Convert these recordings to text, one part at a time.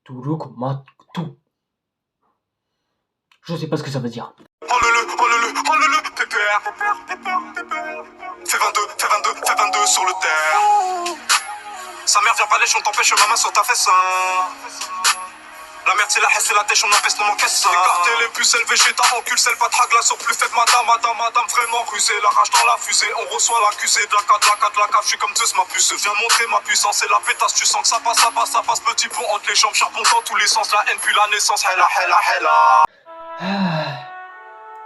Turuk Matu. Je sais pas ce que ça veut dire. Enlève-le, pépère. Fais 22 sur le terre. Sa mère vient pas lécher, on t'empêche ma main sur ta fesse. La merde c'est la haine, c'est la dèche, on empêche dans mon caisse. Écarter les pucelles, végéta, encule, celle pas de glace sur plus faible, madame, vraiment rusée. La rage dans la fusée, on reçoit l'accusé de la cave, je suis comme Zeus, ma puce. Viens montrer ma puissance et la pétasse, tu sens que ça passe, petit pont entre les jambes, charbon dans tous les sens, la haine puis la naissance, hella.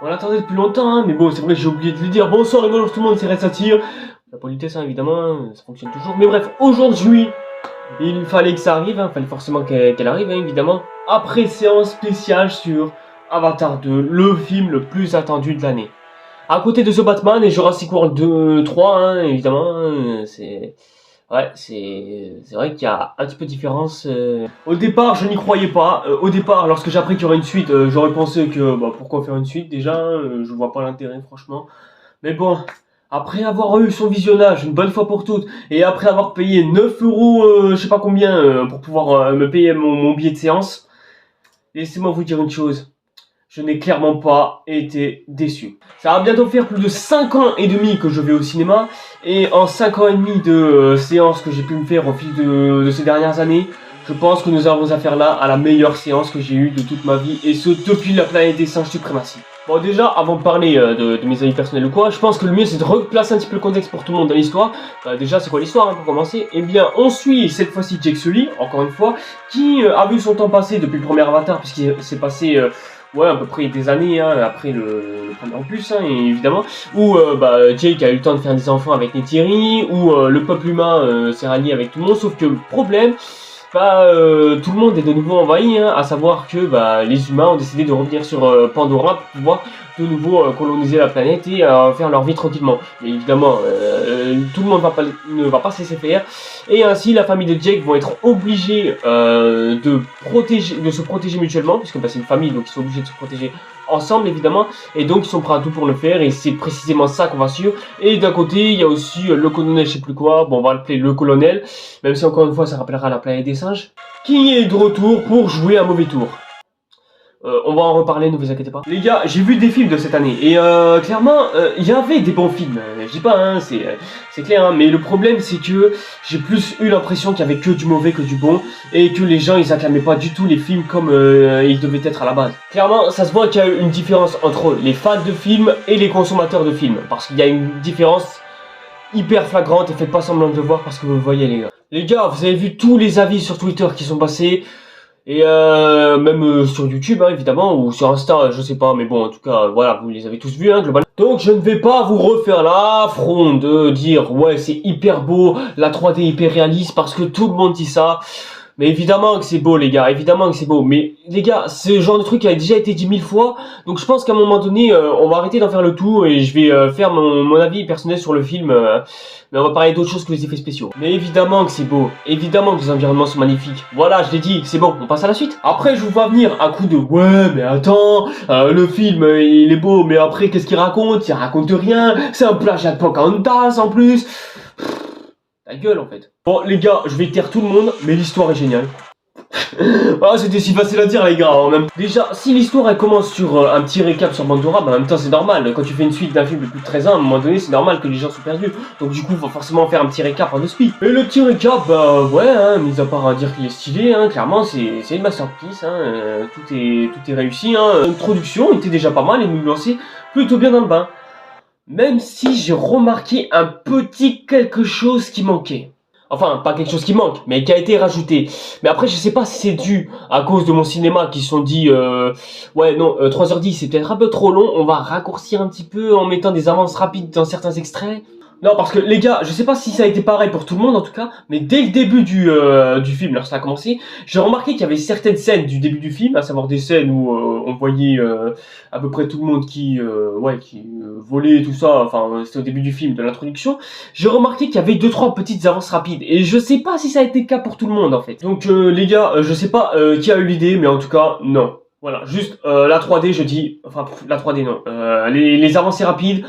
On l'attendait depuis longtemps, hein, mais bon, c'est vrai que j'ai oublié de le dire. Bonsoir et bonjour tout le monde, c'est Red Satire. La politesse, hein, évidemment, ça fonctionne toujours. Mais bref, aujourd'hui, il fallait que ça arrive, il fallait forcément qu'elle arrive, hein, évidemment. Après séance spéciale sur Avatar 2, le film le plus attendu de l'année. À côté de The Batman et Jurassic World 2, 3, hein, évidemment, c'est... Ouais, c'est vrai qu'il y a un petit peu de différence. Au départ, je n'y croyais pas. Au départ, lorsque j'ai appris qu'il y aurait une suite, j'aurais pensé que, pourquoi faire une suite déjà, je vois pas l'intérêt, franchement. Mais bon, après avoir eu son visionnage une bonne fois pour toutes, et après avoir payé 9 €, je sais pas combien, pour pouvoir me payer mon billet de séance, laissez-moi vous dire une chose. Je n'ai clairement pas été déçu. Ça va bientôt faire plus de 5 ans et demi que je vais au cinéma. Et en 5 ans et demi de séances que j'ai pu me faire au fil de ces dernières années, je pense que nous avons affaire là à la meilleure séance que j'ai eue de toute ma vie. Et ce, depuis la planète des singes suprématie. Bon, déjà, avant de parler de mes avis personnels ou quoi, je pense que le mieux c'est de replacer un petit peu le contexte pour tout le monde dans l'histoire. Déjà, c'est quoi l'histoire, hein, pour commencer? Eh bien, on suit cette fois-ci Jake Sully, encore une fois, qui a vu son temps passer depuis le premier Avatar, puisqu'il s'est passé... ouais, à peu près des années, hein, après le premier opus, hein, évidemment, où Jake a eu le temps de faire des enfants avec Neytiri, où le peuple humain s'est rallié avec tout le monde, sauf que le problème, tout le monde est de nouveau envahi, hein, à savoir que les humains ont décidé de revenir sur Pandora pour pouvoir de nouveau coloniser la planète et faire leur vie tranquillement. Mais évidemment, tout le monde ne va pas se laisser faire, et ainsi la famille de Jake vont être obligés de se protéger mutuellement, puisque c'est une famille, donc ils sont obligés de se protéger ensemble évidemment, et donc ils sont prêts à tout pour le faire, et c'est précisément ça qu'on va suivre. Et d'un côté il y a aussi le colonel je sais plus quoi, bon on va l'appeler le colonel, même si encore une fois ça rappellera la planète des singes, qui est de retour pour jouer un mauvais tour. On va en reparler, ne vous inquiétez pas. Les gars, j'ai vu des films de cette année, et clairement, il y avait des bons films. Je dis pas, hein, c'est clair, hein, mais le problème c'est que j'ai plus eu l'impression qu'il y avait que du mauvais que du bon, et que les gens ils acclamaient pas du tout les films comme ils devaient être à la base. Clairement, ça se voit qu'il y a une différence entre les fans de films et les consommateurs de films, parce qu'il y a une différence hyper flagrante, et faites pas semblant de le voir parce que vous le voyez les gars. Les gars, vous avez vu tous les avis sur Twitter qui sont passés. Et même sur YouTube, hein, évidemment, ou sur Insta, je sais pas, mais bon, en tout cas, voilà, vous les avez tous vus, hein, globalement. Donc, je ne vais pas vous refaire l'affront de dire, ouais, c'est hyper beau, la 3D hyper réaliste, parce que tout le monde dit ça. Mais évidemment que c'est beau, les gars, évidemment que c'est beau. Mais les gars, ce genre de truc a déjà été dit 1000 fois. Donc je pense qu'à un moment donné, on va arrêter d'en faire le tout. Et je vais faire mon avis personnel sur le film. Mais on va parler d'autre chose que les effets spéciaux. Mais évidemment que c'est beau. Évidemment que les environnements sont magnifiques. Voilà, je l'ai dit, c'est bon, on passe à la suite. Après, je vous vois venir un coup de ouais, mais attends, le film, il est beau. Mais après, qu'est-ce qu'il raconte? Il raconte rien. C'est un plagiat de Pocahontas en plus. Ta gueule en fait. Bon les gars, je vais taire tout le monde, mais l'histoire est géniale. Ah, c'était si facile à dire les gars, en même. Déjà, si l'histoire elle commence sur un petit récap sur Pandora, en même temps c'est normal. Quand tu fais une suite d'un film de plus de 13 ans, à un moment donné c'est normal que les gens soient perdus. Donc du coup, il faut forcément faire un petit récap en deux speed. Et le petit récap, ouais, hein, mis à part à dire qu'il est stylé, hein, clairement c'est une masterpiece, hein, tout est réussi, hein. L'introduction était déjà pas mal et nous lançait plutôt bien dans le bain. Même si j'ai remarqué un petit quelque chose qui manquait. Enfin, pas quelque chose qui manque, mais qui a été rajouté. Mais après, je sais pas si c'est dû à cause de mon cinéma qui se sont dit ouais, non, 3h10, c'est peut-être un peu trop long. On va raccourcir un petit peu en mettant des avances rapides dans certains extraits. Non, parce que les gars, je sais pas si ça a été pareil pour tout le monde en tout cas, mais dès le début du film, lorsque ça a commencé, j'ai remarqué qu'il y avait certaines scènes du début du film, à savoir des scènes où on voyait à peu près tout le monde qui volait, tout ça, enfin c'était au début du film, de l'introduction. J'ai remarqué qu'il y avait 2-3 petites avances rapides, et je sais pas si ça a été le cas pour tout le monde en fait. Donc les gars, je sais pas qui a eu l'idée, mais en tout cas, non. Voilà, juste la 3D, je dis, enfin la 3D non, les avancées rapides.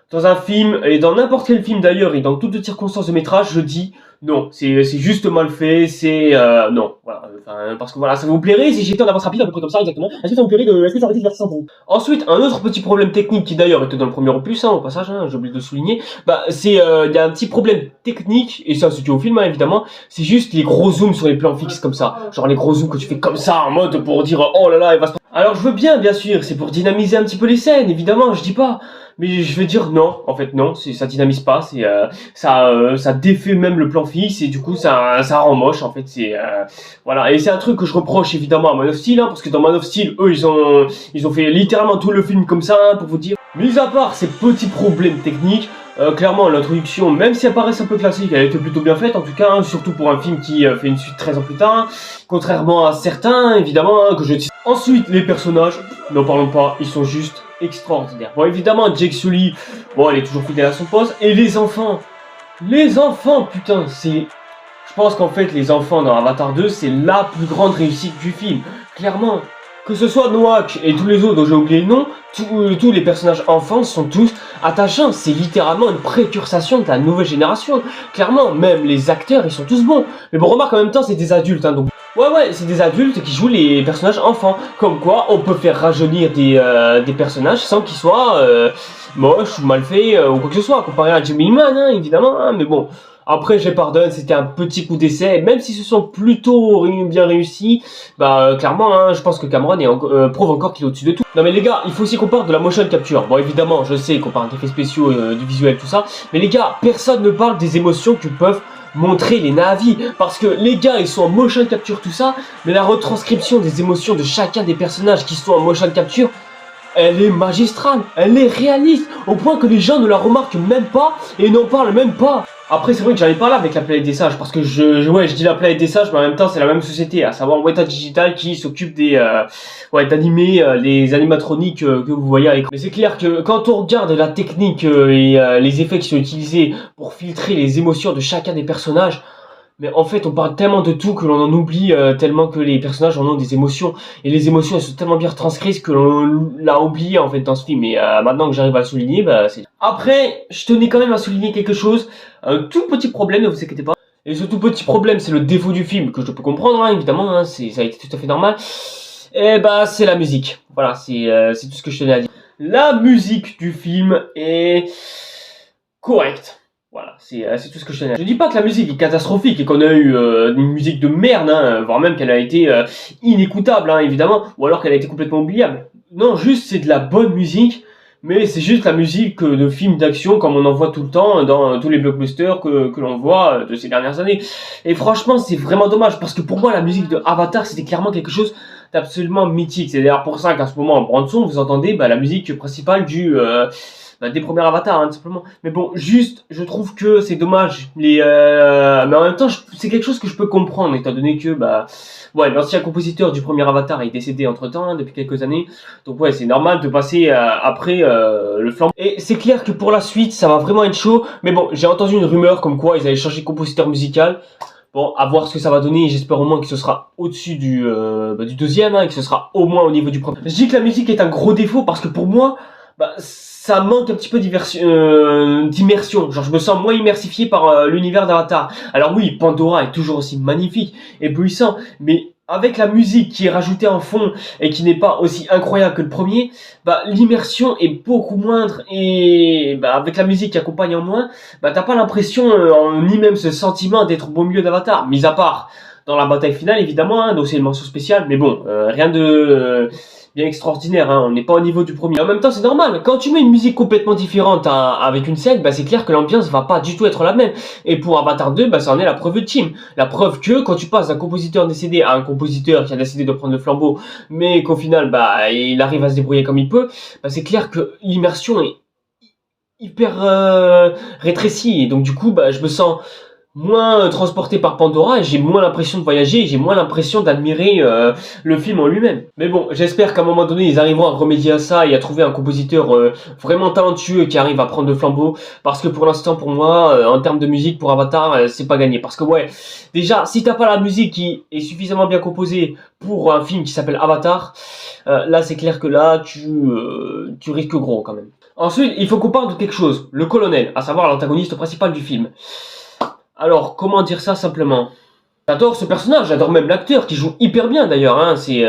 Dans un film, et dans n'importe quel film d'ailleurs, et dans toutes les circonstances de métrage, je dis non, c'est juste mal fait, c'est non, voilà, enfin, parce que voilà, ça vous plairait si j'étais en avance rapide, à peu près comme ça, exactement. Est-ce que ça vous plairait est-ce que j'aurais été divertissant pour vous? Ensuite, un autre petit problème technique qui d'ailleurs était dans le premier opus, hein, au passage, hein, j'ai oublié de le souligner, bah c'est, il y a un petit problème technique, et ça c'est dû au film, hein, évidemment, c'est juste les gros zooms sur les plans fixes comme ça, genre les gros zooms que tu fais comme ça, en mode pour dire, oh là là, il va se... Alors je veux bien sûr, c'est pour dynamiser un petit peu les scènes, évidemment, je dis pas. Mais je vais dire non, en fait non, ça dynamise pas, ça défait même le plan fixe et du coup ça rend moche en fait, voilà. Et c'est un truc que je reproche évidemment à Man of Steel, hein, parce que dans Man of Steel, eux ils ont fait littéralement tout le film comme ça, hein, pour vous dire. Mis à part ces petits problèmes techniques, clairement l'introduction, même si elle paraît un peu classique, elle était plutôt bien faite en tout cas, hein, surtout pour un film qui fait une suite 13 ans plus tard, hein, contrairement à certains évidemment, hein, que je dis. Ensuite les personnages, n'en parlons pas, ils sont juste extraordinaire. Bon, évidemment, Jake Sully, bon, elle est toujours fidèle à son poste. Et les enfants, putain, c'est... Je pense qu'en fait, les enfants dans Avatar 2, c'est la plus grande réussite du film. Clairement, que ce soit Noak et tous les autres dont j'ai oublié le nom, tous les personnages enfants sont tous attachants. C'est littéralement une précursation de la nouvelle génération. Clairement, même les acteurs, ils sont tous bons. Mais bon, remarque, en même temps, c'est des adultes, hein, donc... Ouais, c'est des adultes qui jouent les personnages enfants. Comme quoi, on peut faire rajeunir des personnages sans qu'ils soient moches ou mal faits ou quoi que ce soit. Comparé à Jimmy Man, hein, évidemment. Hein, mais bon, après, je pardonne, c'était un petit coup d'essai. Même si ce sont plutôt bien réussis, bah clairement, hein, je pense que Cameron prouve encore qu'il est au-dessus de tout. Non mais les gars, il faut aussi qu'on parle de la motion capture. Bon, évidemment, je sais qu'on parle d'effets spéciaux, du visuel, tout ça. Mais les gars, personne ne parle des émotions que peuvent montrer les Na'vi, parce que les gars ils sont en motion capture tout ça, mais la retranscription des émotions de chacun des personnages qui sont en motion capture, elle est magistrale, elle est réaliste, au point que les gens ne la remarquent même pas et n'en parlent même pas. Après c'est vrai que j'en ai parlé avec la Planète des Sages, parce que je dis la Planète des Sages, mais en même temps c'est la même société, à savoir Weta Digital qui s'occupe d'animer les animatroniques que vous voyez à l'écran. Mais c'est clair que quand on regarde la technique et les effets qui sont utilisés pour filtrer les émotions de chacun des personnages, mais en fait on parle tellement de tout que l'on en oublie tellement que les personnages en ont des émotions, et les émotions elles sont tellement bien retranscrites que l'on l'a oublié en fait dans ce film, et maintenant que j'arrive à le souligner, bah c'est... Après, je tenais quand même à souligner quelque chose, un tout petit problème, ne vous inquiétez pas, et ce tout petit problème c'est le défaut du film, que je peux comprendre, hein, évidemment, hein, ça a été tout à fait normal, et bah c'est la musique, voilà, c'est tout ce que je tenais à dire. La musique du film est correcte. Voilà, c'est tout ce que je tenais. Je dis pas que la musique est catastrophique et qu'on a eu une musique de merde, hein, voire même qu'elle a été inécoutable, hein, évidemment, ou alors qu'elle a été complètement oubliable. Non, juste c'est de la bonne musique, mais c'est juste la musique de films d'action comme on en voit tout le temps dans tous les blockbusters que l'on voit de ces dernières années. Et franchement, c'est vraiment dommage, parce que pour moi, la musique de Avatar, c'était clairement quelque chose d'absolument mythique. C'est d'ailleurs pour ça qu'à ce moment, en bande son, vous entendez la musique principale des premiers avatars, hein, tout simplement. Mais bon, juste, je trouve que c'est dommage. Mais en même temps, c'est quelque chose que je peux comprendre, étant donné que, l'ancien compositeur du premier Avatar est décédé entre-temps, hein, depuis quelques années. Donc ouais, c'est normal de passer après le flambeau. Et c'est clair que pour la suite, ça va vraiment être chaud. Mais bon, j'ai entendu une rumeur comme quoi ils allaient changer de compositeur musical. Bon, à voir ce que ça va donner, j'espère au moins que ce sera au-dessus du deuxième, hein, et que ce sera au moins au niveau du premier. Je dis que la musique est un gros défaut parce que pour moi, ça manque un petit peu d'immersion. Genre, je me sens moins immersifié par l'univers d'Avatar. Alors oui, Pandora est toujours aussi magnifique et puissant, mais avec la musique qui est rajoutée en fond et qui n'est pas aussi incroyable que le premier, l'immersion est beaucoup moindre, et avec la musique qui accompagne en moins, t'as pas l'impression ni même ce sentiment d'être au beau milieu d'Avatar, mis à part dans la bataille finale évidemment, hein, donc c'est une mention spéciale, mais bon, rien de bien extraordinaire, hein, on n'est pas au niveau du premier. En même temps c'est normal, quand tu mets une musique complètement différente avec une scène, c'est clair que l'ambiance va pas du tout être la même. Et pour Avatar 2, ça en est la preuve ultime. La preuve que quand tu passes d'un compositeur décédé à un compositeur qui a décidé de prendre le flambeau, mais qu'au final il arrive à se débrouiller comme il peut, c'est clair que l'immersion est hyper rétrécie, et donc du coup je me sens moins transporté par Pandora, et j'ai moins l'impression de voyager, et j'ai moins l'impression d'admirer le film en lui-même. Mais bon, j'espère qu'à un moment donné, ils arriveront à remédier à ça et à trouver un compositeur vraiment talentueux qui arrive à prendre le flambeau, parce que pour l'instant, pour moi, en termes de musique, pour Avatar, c'est pas gagné. Parce que ouais, déjà, si t'as pas la musique qui est suffisamment bien composée pour un film qui s'appelle Avatar, là, c'est clair que là, tu risques gros quand même. Ensuite, il faut qu'on parle de quelque chose, le colonel, à savoir l'antagoniste principal du film. Alors, comment dire ça simplement? J'adore ce personnage, j'adore même l'acteur qui joue hyper bien d'ailleurs, hein, c'est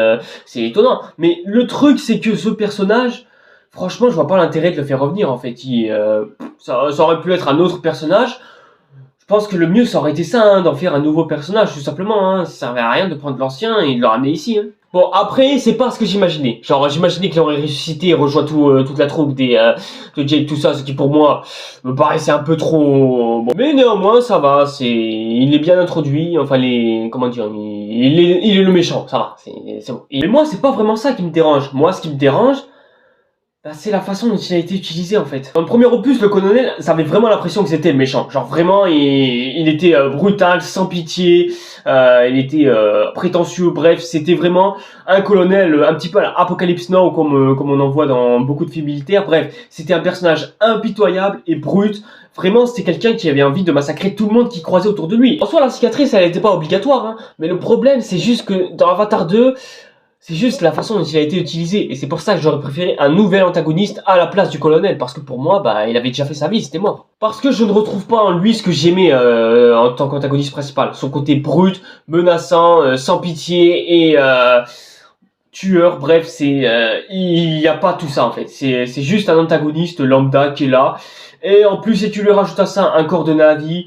étonnant. Mais le truc, c'est que ce personnage, franchement, je vois pas l'intérêt de le faire revenir en fait. Ça aurait pu être un autre personnage. Je pense que le mieux, ça aurait été ça, hein, d'en faire un nouveau personnage, tout simplement. Hein. Ça servait à rien de prendre l'ancien et de le ramener ici. Hein. Bon, après, c'est pas ce que j'imaginais. Genre, j'imaginais qu'il aurait ressuscité et rejoint toute la troupe de Jake, tout ça, ce qui pour moi me paraissait un peu trop... Bon. Mais néanmoins, ça va, il est bien introduit, enfin, comment dire, il est le méchant, ça va, c'est bon. Mais moi, c'est pas vraiment ça qui me dérange. Moi, ce qui me dérange, bah, c'est la façon dont il a été utilisé en fait. Dans le premier opus, le colonel, ça avait vraiment l'impression que c'était le méchant. Genre vraiment, il était brutal, sans pitié, il était prétentieux, bref, c'était vraiment un colonel un petit peu à la Apocalypse Now comme on en voit dans beaucoup de films militaires. Bref, c'était un personnage impitoyable et brut. Vraiment, c'était quelqu'un qui avait envie de massacrer tout le monde qui croisait autour de lui. En soi, la cicatrice, elle n'était pas obligatoire, hein, mais le problème, c'est juste que dans Avatar 2, c'est juste la façon dont il a été utilisé, et c'est pour ça que j'aurais préféré un nouvel antagoniste à la place du colonel, parce que pour moi, bah, il avait déjà fait sa vie, c'était mort. Parce que je ne retrouve pas en lui ce que j'aimais en tant qu'antagoniste principal, son côté brut, menaçant, sans pitié et tueur, bref, il n'y a pas tout ça en fait, c'est juste un antagoniste lambda qui est là, et en plus si tu lui rajoutes à ça un corps de Na'vi,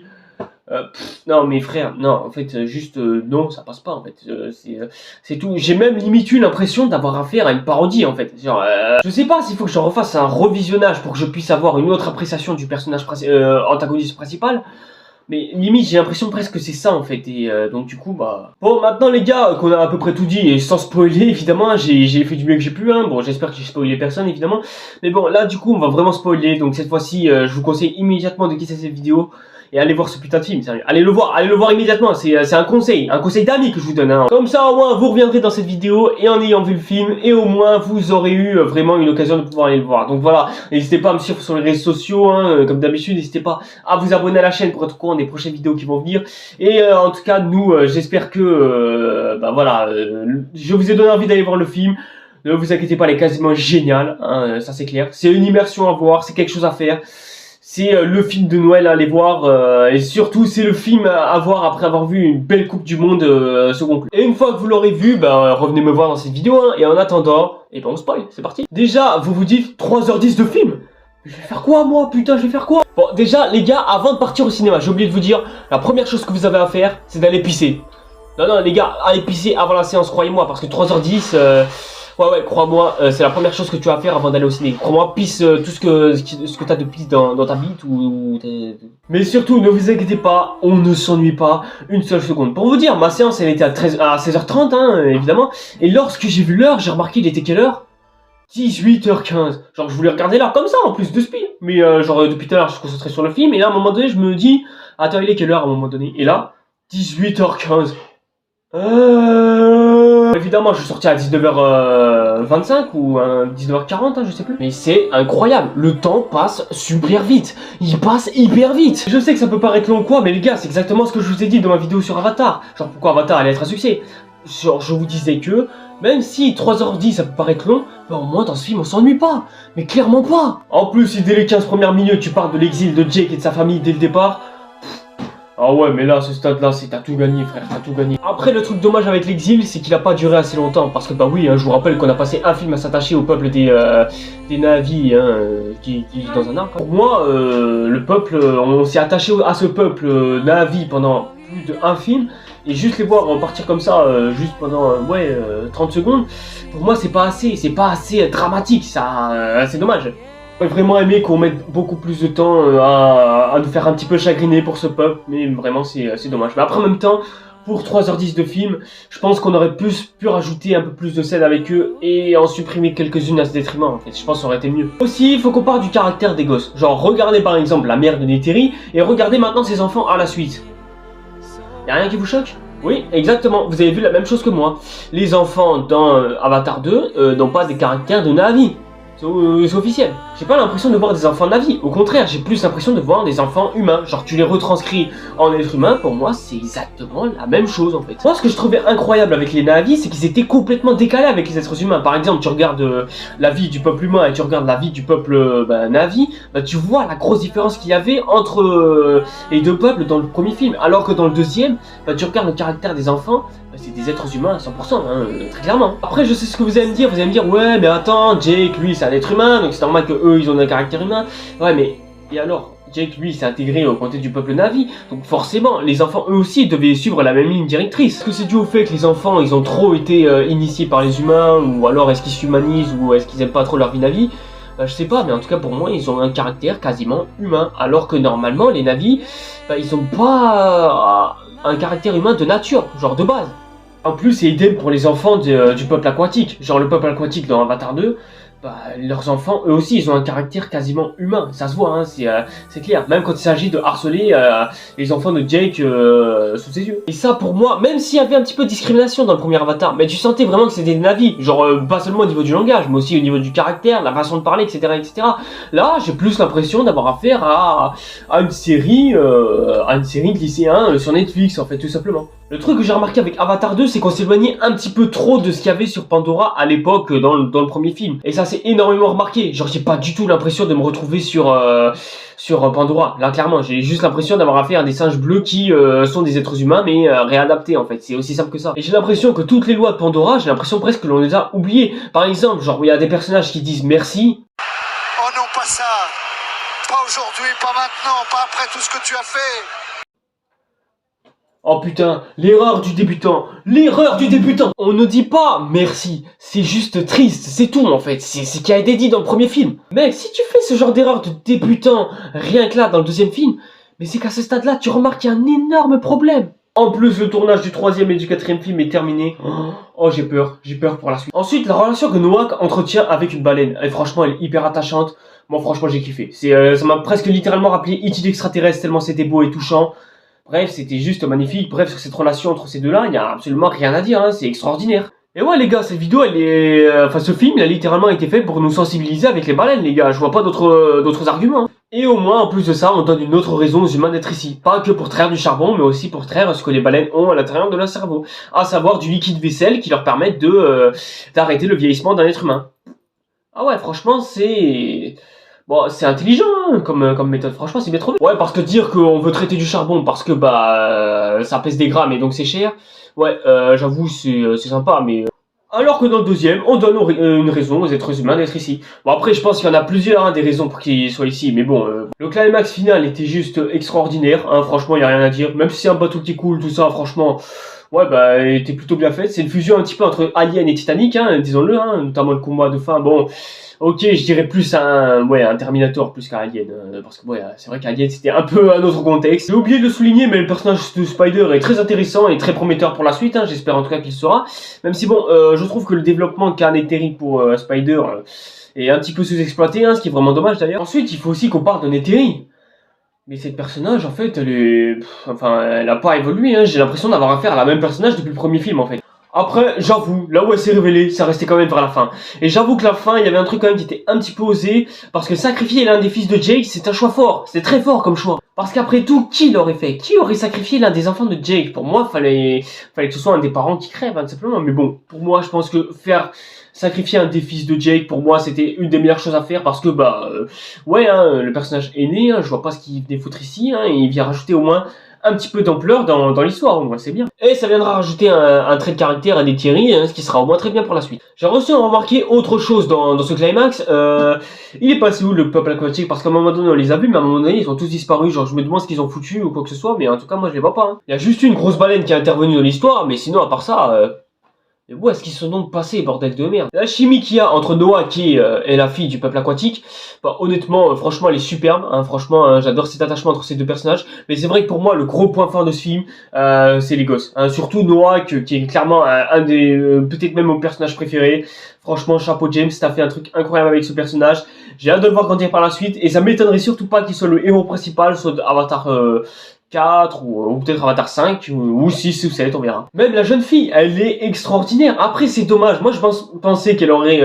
non mais frère, non, en fait, juste, non, ça passe pas, en fait, c'est tout. J'ai même limite eu l'impression d'avoir affaire à une parodie, en fait. Genre, je sais pas s'il faut que je refasse un revisionnage pour que je puisse avoir une autre appréciation du personnage antagoniste principal, mais limite, j'ai l'impression presque que c'est ça, en fait, et donc du coup, bah... Bon, maintenant, les gars, qu'on a à peu près tout dit, et sans spoiler, évidemment, j'ai fait du mieux que j'ai pu, hein, bon, j'espère que j'ai spoilé personne, évidemment, mais bon, là, du coup, on va vraiment spoiler, donc cette fois-ci, je vous conseille immédiatement de quitter cette vidéo, et allez voir ce putain de film, sérieux. Allez le voir immédiatement, c'est un conseil d'amis que je vous donne. Hein. Comme ça, au moins, vous reviendrez dans cette vidéo, et en ayant vu le film, et au moins, vous aurez eu vraiment une occasion de pouvoir aller le voir. Donc voilà, n'hésitez pas à me suivre sur les réseaux sociaux, hein, comme d'habitude, n'hésitez pas à vous abonner à la chaîne pour être au courant des prochaines vidéos qui vont venir. Et en tout cas, nous, j'espère que, bah voilà, je vous ai donné envie d'aller voir le film. Ne vous inquiétez pas, il est quasiment génial, hein, ça c'est clair. C'est une immersion à voir, c'est quelque chose à faire. C'est le film de Noël à aller voir, et surtout c'est le film à voir après avoir vu une belle Coupe du Monde se conclure. Et une fois que vous l'aurez vu, ben revenez me voir dans cette vidéo, hein, et en attendant, et ben on spoil, c'est parti. Déjà, vous vous dites 3h10 de film. Je vais faire quoi moi, putain, je vais faire quoi? Bon, déjà les gars, avant de partir au cinéma, j'ai oublié de vous dire, la première chose que vous avez à faire, c'est d'aller pisser. Non, les gars, allez pisser avant la séance, croyez-moi, parce que 3h10... Ouais, crois-moi, c'est la première chose que tu vas faire avant d'aller au ciné. Crois-moi, pisse tout ce que t'as de pisse dans ta bite Mais surtout, ne vous inquiétez pas, on ne s'ennuie pas une seule seconde. Pour vous dire, ma séance, elle était à 16h30, hein, évidemment. Et lorsque j'ai vu l'heure, j'ai remarqué, il était quelle heure? 18h15. Genre, je voulais regarder l'heure comme ça, en plus de speed. Mais genre, depuis tout à l'heure, je suis concentré sur le film. Et là, à un moment donné, je me dis, attends, il est quelle heure à un moment donné? Et là, 18h15. Évidemment, je suis sorti à 19h25 ou 19h40, hein, je sais plus. Mais c'est incroyable, le temps passe super vite. Il passe hyper vite. Je sais que ça peut paraître long quoi, mais les gars, c'est exactement ce que je vous ai dit dans ma vidéo sur Avatar. Genre pourquoi Avatar allait être un succès. Genre je vous disais que, même si 3h10 ça peut paraître long, bah au moins dans ce film on s'ennuie pas. Mais clairement pas. En plus, si dès les 15 premières minutes tu parles de l'exil de Jake et de sa famille dès le départ... Ah ouais, mais là, ce stade-là, c'est t'as tout gagné, frère, t'as tout gagné. Après, le truc dommage avec l'exil, c'est qu'il a pas duré assez longtemps. Parce que, bah oui, hein, je vous rappelle qu'on a passé un film à s'attacher au peuple des Na'vi, hein, qui vit dans un arc. Pour moi, le peuple, on s'est attaché à ce peuple Na'vi pendant plus d'un film. Et juste les voir partir comme ça, juste pendant, 30 secondes, pour moi, c'est pas assez dramatique, ça, c'est dommage. J'aurais vraiment aimé qu'on mette beaucoup plus de temps à nous faire un petit peu chagriner pour ce peuple, mais vraiment c'est dommage. Mais après en même temps, pour 3h10 de film, je pense qu'on aurait pu rajouter un peu plus de scènes avec eux et en supprimer quelques-unes à ce détriment en fait, je pense que ça aurait été mieux. Aussi, il faut qu'on parle du caractère des gosses. Genre, regardez par exemple la mère de Neytiri et regardez maintenant ses enfants à la suite. Y'a rien qui vous choque ? Oui, exactement, vous avez vu la même chose que moi. Les enfants dans Avatar 2 n'ont pas des caractères de Na'vi. C'est officiel. j'ai pas l'impression de voir des enfants Na'vi. Au contraire, j'ai plus l'impression de voir des enfants humains. Genre, tu les retranscris en êtres humains, pour moi, c'est exactement la même chose en fait. Moi, ce que je trouvais incroyable avec les Na'vi, c'est qu'ils étaient complètement décalés avec les êtres humains. Par exemple, tu regardes la vie du peuple humain et tu regardes la vie du peuple Na'vi, tu vois la grosse différence qu'il y avait entre les deux peuples dans le premier film. Alors que dans le deuxième, tu regardes le caractère des enfants, c'est des êtres humains à 100%, très clairement. Après, je sais ce que vous allez me dire, ouais, mais attends, Jake, lui, c'est un être humain, donc c'est normal que eux, ils ont un caractère humain. Ouais, mais, et alors, Jake, lui, s'est intégré au côté du peuple Na'vi, donc forcément, les enfants, eux aussi, devaient suivre la même ligne directrice. Est-ce que c'est dû au fait que les enfants, ils ont trop été initiés par les humains, ou alors est-ce qu'ils s'humanisent, ou est-ce qu'ils aiment pas trop leur vie Na'vi? Je sais pas, mais en tout cas pour moi ils ont un caractère quasiment humain, alors que normalement les Na'vi, ils ont pas un caractère humain de nature, genre de base. En plus c'est idem pour les enfants du peuple aquatique, genre le peuple aquatique dans Avatar 2, leurs enfants eux aussi ils ont un caractère quasiment humain, ça se voit, c'est clair, même quand il s'agit de harceler les enfants de Jake sous ses yeux. Et ça pour moi, même s'il y avait un petit peu de discrimination dans le premier Avatar, mais tu sentais vraiment que c'était des Na'vi, genre pas seulement au niveau du langage, mais aussi au niveau du caractère, la façon de parler, etc. etc. Là j'ai plus l'impression d'avoir affaire à une série de lycéens sur Netflix en fait, tout simplement. Le truc que j'ai remarqué avec Avatar 2, c'est qu'on s'éloignait un petit peu trop de ce qu'il y avait sur Pandora à l'époque dans le premier film. Et ça c'est énormément remarqué. Genre j'ai pas du tout l'impression de me retrouver sur Pandora. Là clairement, j'ai juste l'impression d'avoir affaire à des singes bleus qui sont des êtres humains mais réadaptés en fait. C'est aussi simple que ça. Et j'ai l'impression que toutes les lois de Pandora, j'ai l'impression presque que l'on les a oubliées. Par exemple, genre il y a des personnages qui disent merci. Oh non, pas ça. Pas aujourd'hui, pas maintenant, pas après tout ce que tu as fait. Oh putain, l'erreur du débutant. On ne dit pas merci, c'est juste triste, c'est tout en fait, c'est ce qui a été dit dans le premier film. Mec, si tu fais ce genre d'erreur de débutant, rien que là dans le deuxième film, mais c'est qu'à ce stade-là, tu remarques qu'il y a un énorme problème. En plus, le tournage du troisième et du quatrième film est terminé. Oh, j'ai peur pour la suite. Ensuite, la relation que Noah entretient avec une baleine, et franchement, elle est hyper attachante. Moi, franchement, j'ai kiffé. Ça m'a presque littéralement rappelé E.T. d'extraterrestre tellement c'était beau et touchant. Bref, c'était juste magnifique. Bref, sur cette relation entre ces deux-là, il n'y a absolument rien à dire, c'est extraordinaire. Et ouais les gars, cette vidéo ce film il a littéralement été fait pour nous sensibiliser avec les baleines les gars, je vois pas d'autres arguments. Et au moins en plus de ça, on donne une autre raison aux humains d'être ici. Pas que pour traire du charbon, mais aussi pour traire ce que les baleines ont à l'intérieur de leur cerveau. À savoir du liquide vaisselle qui leur permet d'arrêter le vieillissement d'un être humain. Ah ouais, franchement c'est... Bon, c'est intelligent comme méthode, franchement c'est bien trouvé. Ouais, parce que dire qu'on veut traiter du charbon parce que ça pèse des grammes et donc c'est cher, ouais, j'avoue c'est sympa, mais... Alors que dans le deuxième, on donne une raison aux êtres humains d'être ici. Bon après je pense qu'il y en a plusieurs des raisons pour qu'ils soient ici, mais bon, le climax final était juste extraordinaire, franchement il n'y a rien à dire, même si c'est un bateau qui coule, tout ça, franchement... Ouais, elle était plutôt bien faite. C'est une fusion un petit peu entre Alien et Titanic, disons-le, notamment le combat de fin. Bon, ok, je dirais plus un Terminator plus qu'un Alien, parce que c'est vrai qu'Alien c'était un peu un autre contexte. J'ai oublié de le souligner, mais le personnage de Spider est très intéressant et très prometteur pour la suite. J'espère en tout cas qu'il sera. Même si bon, je trouve que le développement qu'a Neteri pour Spider est un petit peu sous-exploité, ce qui est vraiment dommage d'ailleurs. Ensuite, il faut aussi qu'on parle de Neteri. Mais cette personnage, en fait, elle a pas évolué, j'ai l'impression d'avoir affaire à la même personnage depuis le premier film, en fait. Après, j'avoue, là où elle s'est révélée, ça restait quand même vers la fin. Et j'avoue que la fin, il y avait un truc quand même qui était un petit peu osé, parce que sacrifier l'un des fils de Jake, c'est un choix fort, c'est très fort comme choix. Parce qu'après tout, qui l'aurait fait? Qui aurait sacrifié l'un des enfants de Jake? Pour moi, fallait que ce soit un des parents qui crève, tout simplement. Mais bon, pour moi, je pense que sacrifier un des fils de Jake, pour moi, c'était une des meilleures choses à faire, parce que, le personnage est né, je vois pas ce qu'il venait foutre ici, et il vient rajouter au moins un petit peu d'ampleur dans l'histoire, au moins, c'est bien. Et ça viendra rajouter un trait de caractère à Neteri, ce qui sera au moins très bien pour la suite. J'ai reçu remarquer autre chose dans ce climax, il est passé où le peuple aquatique? Parce qu'à un moment donné on les a vus, mais à un moment donné ils ont tous disparu, genre je me demande ce qu'ils ont foutu ou quoi que ce soit, mais en tout cas moi je les vois pas. Il y a juste une grosse baleine qui est intervenue dans l'histoire, mais sinon à part ça... Mais où est-ce qu'ils sont donc passés, bordel de merde? La chimie qu'il y a entre Noah, qui est la fille du peuple aquatique, honnêtement, franchement, elle est superbe. J'adore cet attachement entre ces deux personnages. Mais c'est vrai que pour moi, le gros point fort de ce film, c'est les gosses. Surtout Noah, qui est clairement un des, peut-être même mon personnage préféré. Franchement, chapeau James, t'as fait un truc incroyable avec ce personnage. J'ai hâte de le voir grandir par la suite. Et ça m'étonnerait surtout pas qu'il soit le héros principal, soit Avatar 4 ou peut-être Avatar 5 ou 6 ou 7, on verra. Même la jeune fille, elle est extraordinaire. Après, c'est dommage. Moi, je pensais qu'elle aurait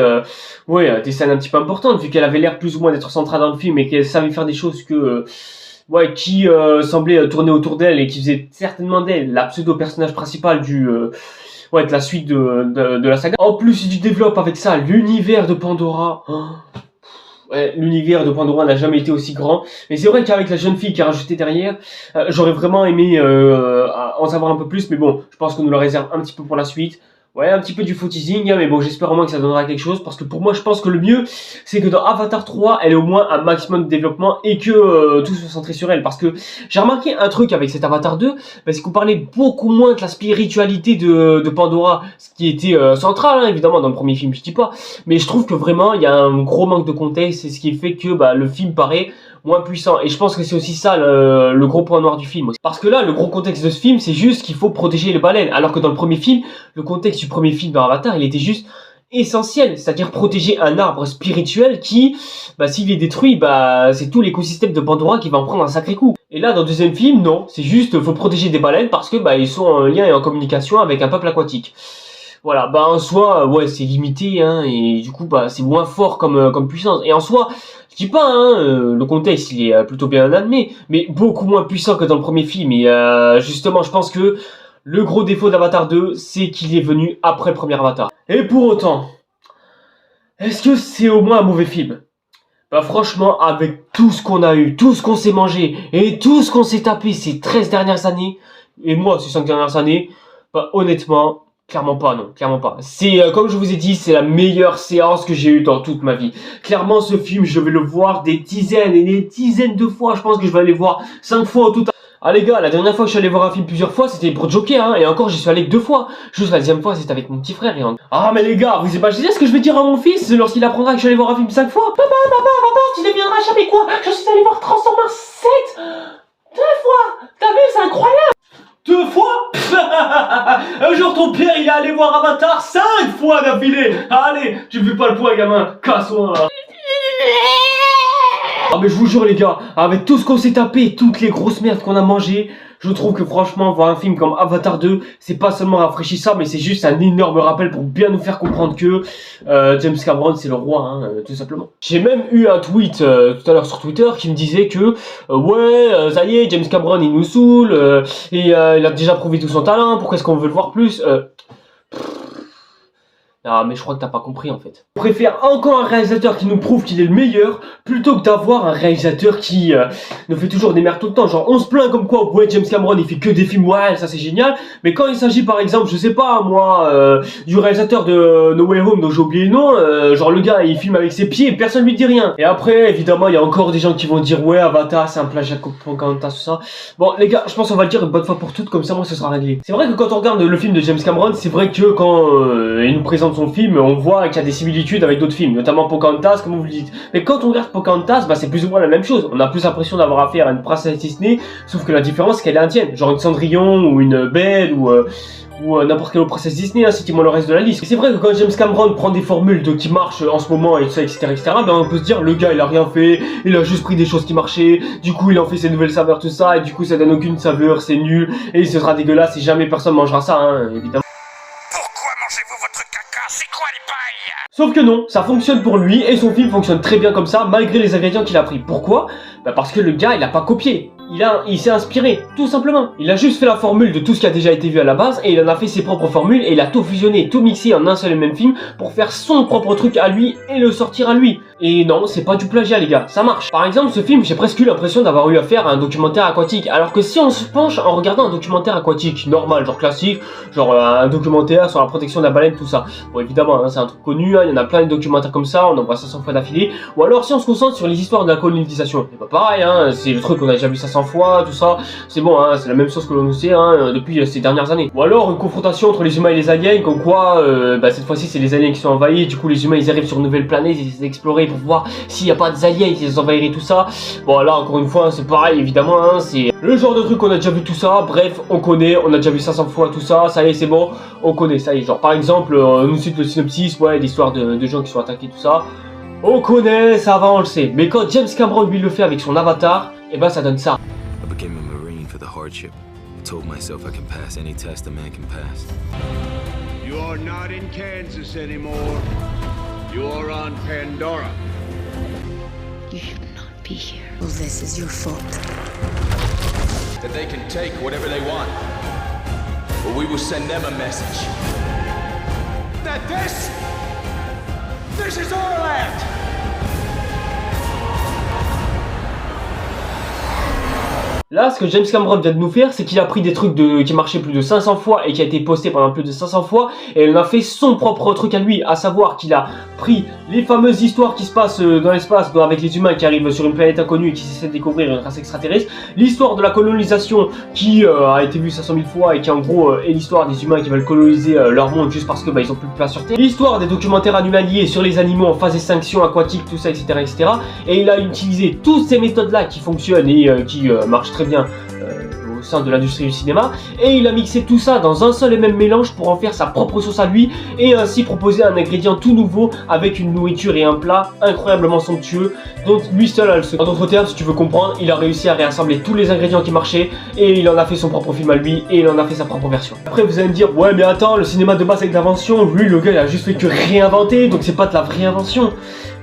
des scènes un petit peu importantes vu qu'elle avait l'air plus ou moins d'être centrale dans le film et qu'elle savait faire des choses qui semblaient tourner autour d'elle et qui faisaient certainement d'elle la pseudo-personnage principal de la suite de la saga. En plus, il développe avec ça l'univers de Pandora. Ouais, l'univers de Pandora n'a jamais été aussi grand. Mais c'est vrai qu'avec la jeune fille qui a rajouté derrière, j'aurais vraiment aimé en savoir un peu plus. Mais bon, je pense qu'on nous le réserve un petit peu pour la suite. Ouais, un petit peu du faux teasing, hein, mais bon, j'espère au moins que ça donnera quelque chose, parce que pour moi, je pense que le mieux, c'est que dans Avatar 3, elle ait au moins un maximum de développement et que tout soit centré sur elle. Parce que j'ai remarqué un truc avec cet Avatar 2, c'est qu'on parlait beaucoup moins de la spiritualité de Pandora, ce qui était central, hein, évidemment, dans le premier film, je dis pas. Mais je trouve que vraiment, il y a un gros manque de contexte, et ce qui fait que le film paraît moins puissant. Et je pense que c'est aussi ça le gros point noir du film aussi. Parce que là, le gros contexte de ce film, c'est juste qu'il faut protéger les baleines. Alors que dans le premier film, le contexte du premier film dans Avatar, il était juste essentiel. C'est-à-dire protéger un arbre spirituel qui, s'il est détruit, c'est tout l'écosystème de Pandora qui va en prendre un sacré coup. Et là, dans le deuxième film, non. C'est juste, faut protéger des baleines parce que, ils sont en lien et en communication avec un peuple aquatique. Voilà, en soi, c'est limité, hein, et du coup, c'est moins fort comme puissance. Et en soi, je dis pas, hein, le contexte, il est plutôt bien admis, mais beaucoup moins puissant que dans le premier film. Et justement, je pense que le gros défaut d'Avatar 2, c'est qu'il est venu après le premier Avatar. Et pour autant, est-ce que c'est au moins un mauvais film ? Franchement, avec tout ce qu'on a eu, tout ce qu'on s'est mangé, et tout ce qu'on s'est tapé ces 13 dernières années, et moi, ces 5 dernières années, honnêtement... Clairement pas, non, clairement pas. C'est, comme je vous ai dit, c'est la meilleure séance que j'ai eue dans toute ma vie. Clairement, ce film, je vais le voir des dizaines et des dizaines de fois. Je pense que je vais aller le voir 5 fois au total. Ah les gars, la dernière fois que je suis allé voir un film plusieurs fois, c'était pour Joker, hein, et encore j'y suis allé que 2 fois. Juste la deuxième fois, c'était avec mon petit frère. Ah mais les gars, vous imaginez ce que je vais dire à mon fils lorsqu'il apprendra que je suis allé voir un film 5 fois ? Papa, tu deviendras jamais quoi ? Je suis allé voir Transformers 7 2 fois. T'as vu, c'est incroyable. 2 fois. Un jour ton père il est allé voir Avatar 5 fois d'affilée. Allez, tu fais pas le poids gamin, casse-moi. Ah mais je vous jure les gars, avec tout ce qu'on s'est tapé, toutes les grosses merdes qu'on a mangées, je trouve que franchement voir un film comme Avatar 2, c'est pas seulement rafraîchissant, mais c'est juste un énorme rappel pour bien nous faire comprendre que James Cameron c'est le roi, hein, tout simplement. J'ai même eu un tweet tout à l'heure sur Twitter qui me disait que ça y est, James Cameron il nous saoule, et il a déjà prouvé tout son talent, pourquoi est-ce qu'on veut le voir plus Ah mais je crois que t'as pas compris en fait. Je préfère encore un réalisateur qui nous prouve qu'il est le meilleur plutôt que d'avoir un réalisateur qui nous fait toujours des merdes tout le temps. Genre on se plaint comme quoi James Cameron il fait que des films, ça c'est génial. Mais quand il s'agit par exemple, je sais pas moi, du réalisateur de No Way Home dont j'ai oublié le nom, genre le gars il filme avec ses pieds et personne lui dit rien. Et après évidemment il y a encore des gens qui vont dire Avatar c'est un plagiat de Pocahontas tout ça. Bon les gars je pense qu'on va le dire une bonne fois pour toutes comme ça moi ce sera réglé. C'est vrai que quand on regarde le film de James Cameron, c'est vrai que quand il nous présente son film, on voit qu'il y a des similitudes avec d'autres films, notamment Pocahontas, comme vous le dites. Mais quand on regarde Pocahontas, c'est plus ou moins la même chose. On a plus l'impression d'avoir affaire à une princesse Disney, sauf que la différence, c'est qu'elle est indienne. Genre une Cendrillon, ou une Belle, ou n'importe quelle autre princesse Disney, hein, citez-moi le reste de la liste. Et c'est vrai que quand James Cameron prend des formules qui marchent en ce moment, et tout ça, etc., on peut se dire, le gars, il a rien fait, il a juste pris des choses qui marchaient, du coup, il en fait ses nouvelles saveurs, tout ça, et du coup, ça donne aucune saveur, c'est nul, et ce sera dégueulasse, et jamais personne mangera ça, hein, évidemment. Sauf que non, ça fonctionne pour lui et son film fonctionne très bien comme ça malgré les ingrédients qu'il a pris. Pourquoi ? Parce que le gars il a pas copié. Il s'est inspiré, tout simplement. Il a juste fait la formule de tout ce qui a déjà été vu à la base et il en a fait ses propres formules et il a tout fusionné, tout mixé en un seul et même film pour faire son propre truc à lui et le sortir à lui. Et non, c'est pas du plagiat les gars, ça marche. Par exemple, ce film, j'ai presque eu l'impression d'avoir eu affaire à un documentaire aquatique. Alors que si on se penche en regardant un documentaire aquatique normal, genre classique, genre un documentaire sur la protection de la baleine, tout ça. Bon évidemment, hein, c'est un truc connu, hein, il y en a plein de documentaires comme ça, on en voit 500 fois d'affilée. Ou alors si on se concentre sur les histoires de la colonisation, c'est pas pareil, hein, c'est le truc qu'on a déjà vu 500 fois, tout ça, c'est bon, hein, c'est la même chose que l'on sait hein, depuis ces dernières années. Ou alors une confrontation entre les humains et les aliens, comme quoi cette fois-ci c'est les aliens qui sont envahis, du coup les humains ils arrivent sur une nouvelle planète, ils essaient d'explorer pour voir s'il n'y a pas des aliens, ils les envahiraient tout ça. Bon là encore une fois c'est pareil évidemment, hein, c'est le genre de truc qu'on a déjà vu tout ça, bref on connaît, on a déjà vu 500 fois tout ça, ça y est c'est bon, on connaît, ça y est, genre par exemple on nous cite le synopsis, l'histoire de gens qui sont attaqués tout ça, on connaît, ça va on le sait, mais quand James Cameron lui le fait avec son Avatar, et ça donne ça. I became a Marine trained for the hardship. I told myself I can pass any test a man can pass. You are not in Kansas anymore. You are on Pandora. You should not be here. Well, this is your fault. That they can take whatever they want. But we will send them a message. That this is our land! Là, ce que James Cameron vient de nous faire, c'est qu'il a pris des trucs qui marchaient plus de 500 fois et qui a été posté pendant plus de 500 fois, et il en a fait son propre truc à lui, à savoir qu'il a pris les fameuses histoires qui se passent dans l'espace avec les humains qui arrivent sur une planète inconnue et qui essaient de découvrir une race extraterrestre, l'histoire de la colonisation qui a été vue 500 000 fois et qui en gros est l'histoire des humains qui veulent coloniser leur monde juste parce que ils ont plus de place sur Terre, l'histoire des documentaires animaliers sur les animaux en phase d'extinction aquatique, tout ça, etc., etc. Et il a utilisé toutes ces méthodes-là qui fonctionnent et qui marchent très bien au sein de l'industrie du cinéma, et il a mixé tout ça dans un seul et même mélange pour en faire sa propre sauce à lui et ainsi proposer un ingrédient tout nouveau avec une nourriture et un plat incroyablement somptueux dont lui seul a le secret. En d'autres termes, si tu veux comprendre, il a réussi à réassembler tous les ingrédients qui marchaient et il en a fait son propre film à lui et il en a fait sa propre version. Après vous allez me dire, ouais mais attends, le cinéma de base avec l'invention, lui le gars il a juste fait que réinventer, donc c'est pas de la vraie invention.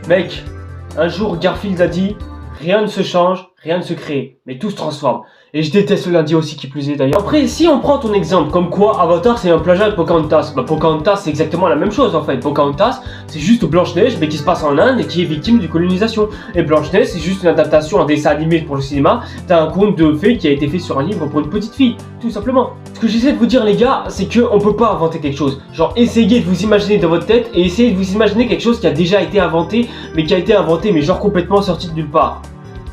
Mec, un jour Garfield a dit, rien ne se change, rien ne se crée, mais tout se transforme. Et je déteste le lundi aussi qui plus est d'ailleurs. Après, si on prend ton exemple, comme quoi Avatar c'est un plagiat de Pocahontas, bah Pocahontas c'est exactement la même chose en fait. Pocahontas c'est juste Blanche-Neige mais qui se passe en Inde et qui est victime de colonisation. Et Blanche-Neige c'est juste une adaptation en dessin animé pour le cinéma d'un conte de fées qui a été fait sur un livre pour une petite fille, tout simplement. Ce que j'essaie de vous dire les gars, c'est qu'on peut pas inventer quelque chose. Genre essayez de vous imaginer dans votre tête et essayez de vous imaginer quelque chose qui a déjà été inventé, mais genre complètement sorti de nulle part.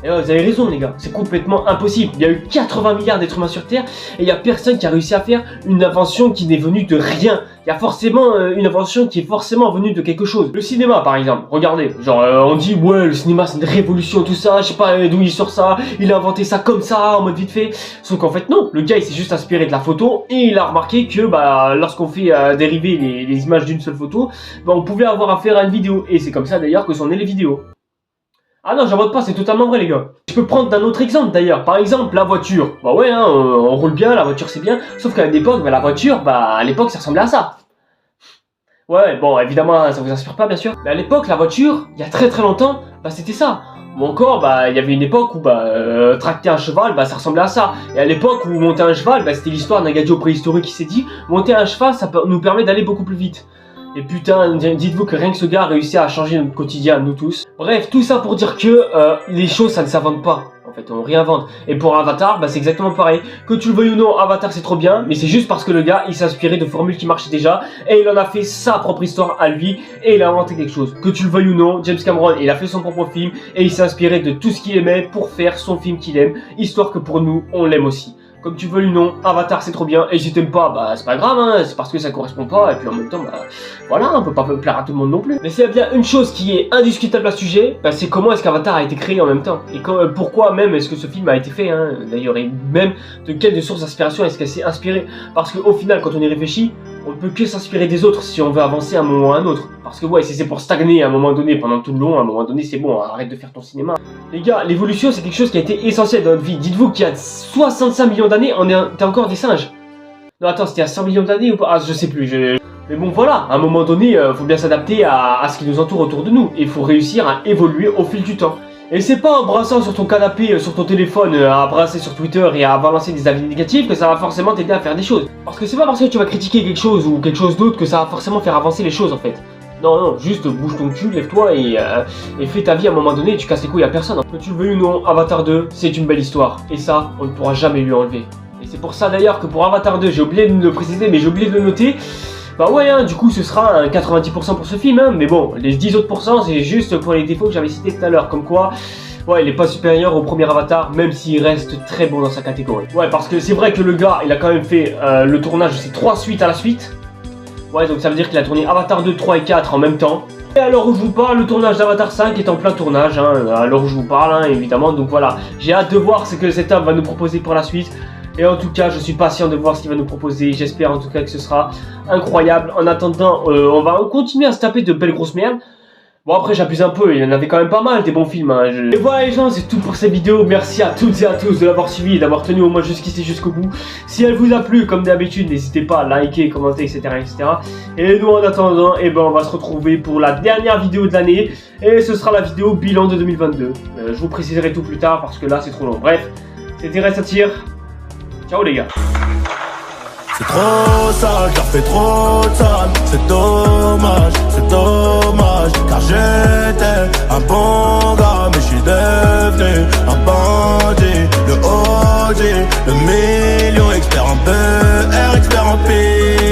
Et là, vous avez raison les gars, c'est complètement impossible. Il y a eu 80 milliards d'êtres humains sur Terre et il n'y a personne qui a réussi à faire une invention qui n'est venue de rien. Il y a forcément une invention qui est forcément venue de quelque chose. Le cinéma par exemple, regardez, genre on dit ouais le cinéma c'est une révolution tout ça, je sais pas d'où il sort ça, il a inventé ça comme ça en mode vite fait. Sauf qu'en fait non, le gars il s'est juste inspiré de la photo et il a remarqué que lorsqu'on fait dériver les images d'une seule photo, on pouvait avoir affaire à une vidéo. Et c'est comme ça d'ailleurs que sont nées les vidéos. Ah non, j'invente pas, c'est totalement vrai les gars. Je peux prendre d'un autre exemple d'ailleurs. Par exemple, la voiture. Bah ouais, hein, on roule bien, la voiture c'est bien. Sauf qu'à l'époque, la voiture, à l'époque ça ressemblait à ça. Ouais, bon, évidemment, ça vous inspire pas bien sûr. Mais à l'époque, la voiture, il y a très très longtemps, c'était ça. Ou encore, il y avait une époque où tracter un cheval, ça ressemblait à ça. Et à l'époque où monter un cheval, c'était l'histoire d'un gadio préhistorique qui s'est dit, monter un cheval, ça nous permet d'aller beaucoup plus vite. Et putain, dites-vous que rien que ce gars a réussi à changer notre quotidien, nous tous. Bref, tout ça pour dire que les choses, ça ne s'invente pas. En fait, on réinvente. Et pour Avatar, c'est exactement pareil. Que tu le veuilles ou non, Avatar c'est trop bien, mais c'est juste parce que le gars, il s'est inspiré de formules qui marchaient déjà, et il en a fait sa propre histoire à lui, et il a inventé quelque chose. Que tu le veuilles ou non, James Cameron, il a fait son propre film, et il s'est inspiré de tout ce qu'il aimait pour faire son film qu'il aime, histoire que pour nous, on l'aime aussi. Comme tu veux ou non, Avatar c'est trop bien, et si t'aimes pas, c'est pas grave, hein, c'est parce que ça correspond pas, et puis en même temps, voilà, on peut pas plaire à tout le monde non plus. Mais s'il y a bien une chose qui est indiscutable à ce sujet, c'est comment est-ce qu'Avatar a été créé en même temps, et pourquoi même est-ce que ce film a été fait, hein, d'ailleurs, et même de quelle source d'inspiration est-ce qu'elle s'est inspirée. Parce qu'au final, quand on y réfléchit, on ne peut que s'inspirer des autres si on veut avancer à un moment ou à un autre. Parce que ouais, si c'est pour stagner à un moment donné pendant tout le long, à un moment donné c'est bon, arrête de faire ton cinéma. Les gars, l'évolution c'est quelque chose qui a été essentiel dans notre vie. Dites-vous qu'il y a 65 millions d'années, on était encore des singes. Non attends, c'était à 100 millions d'années ou pas? Ah je sais plus, mais bon voilà, à un moment donné, faut bien s'adapter à ce qui nous entoure autour de nous. Et il faut réussir à évoluer au fil du temps. Et c'est pas en brassant sur ton canapé, sur ton téléphone, à brasser sur Twitter et à balancer des avis négatifs que ça va forcément t'aider à faire des choses. Parce que c'est pas parce que tu vas critiquer quelque chose ou quelque chose d'autre que ça va forcément faire avancer les choses en fait. Non, juste bouge ton cul, lève-toi et fais ta vie à un moment donné et tu casses les couilles à personne. Que tu le veuilles ou non, Avatar 2, c'est une belle histoire. Et ça, on ne pourra jamais lui enlever. Et c'est pour ça d'ailleurs que pour Avatar 2, j'ai oublié de le préciser mais j'ai oublié de le noter. Ouais, hein, du coup ce sera un 90% pour ce film, hein, mais bon, les 10 autres pourcents c'est juste pour les défauts que j'avais cités tout à l'heure, comme quoi... Ouais, il est pas supérieur au premier Avatar, même s'il reste très bon dans sa catégorie. Ouais, parce que c'est vrai que le gars, il a quand même fait le tournage de ces 3 suites à la suite. Ouais, donc ça veut dire qu'il a tourné Avatar 2, 3 et 4 en même temps. Et à l'heure où je vous parle, le tournage d'Avatar 5 est en plein tournage, hein, à l'heure où je vous parle, hein, évidemment. Donc voilà, j'ai hâte de voir ce que cet homme va nous proposer pour la suite. Et en tout cas, je suis patient de voir ce qu'il va nous proposer. J'espère en tout cas que ce sera incroyable. En attendant, on va continuer à se taper de belles grosses merdes. Bon après j'abuse un peu, il y en avait quand même pas mal des bons films hein. Et voilà les gens, c'est tout pour cette vidéo. Merci à toutes et à tous de l'avoir suivi et d'avoir tenu au moins jusqu'ici jusqu'au bout. Si elle vous a plu, comme d'habitude, n'hésitez pas à liker, commenter, etc. Et nous en attendant, eh ben, on va se retrouver pour la dernière vidéo de l'année. Et ce sera la vidéo bilan de 2022. Je vous préciserai tout plus tard parce que là c'est trop long. Bref, c'était Restsatyr. Ciao les gars. C'est trop sale, car fait trop de sale. C'est dommage, car j'étais un bon gars, mais je suis devenu un bandit. Le OG, le million, expert en BR, expert en P.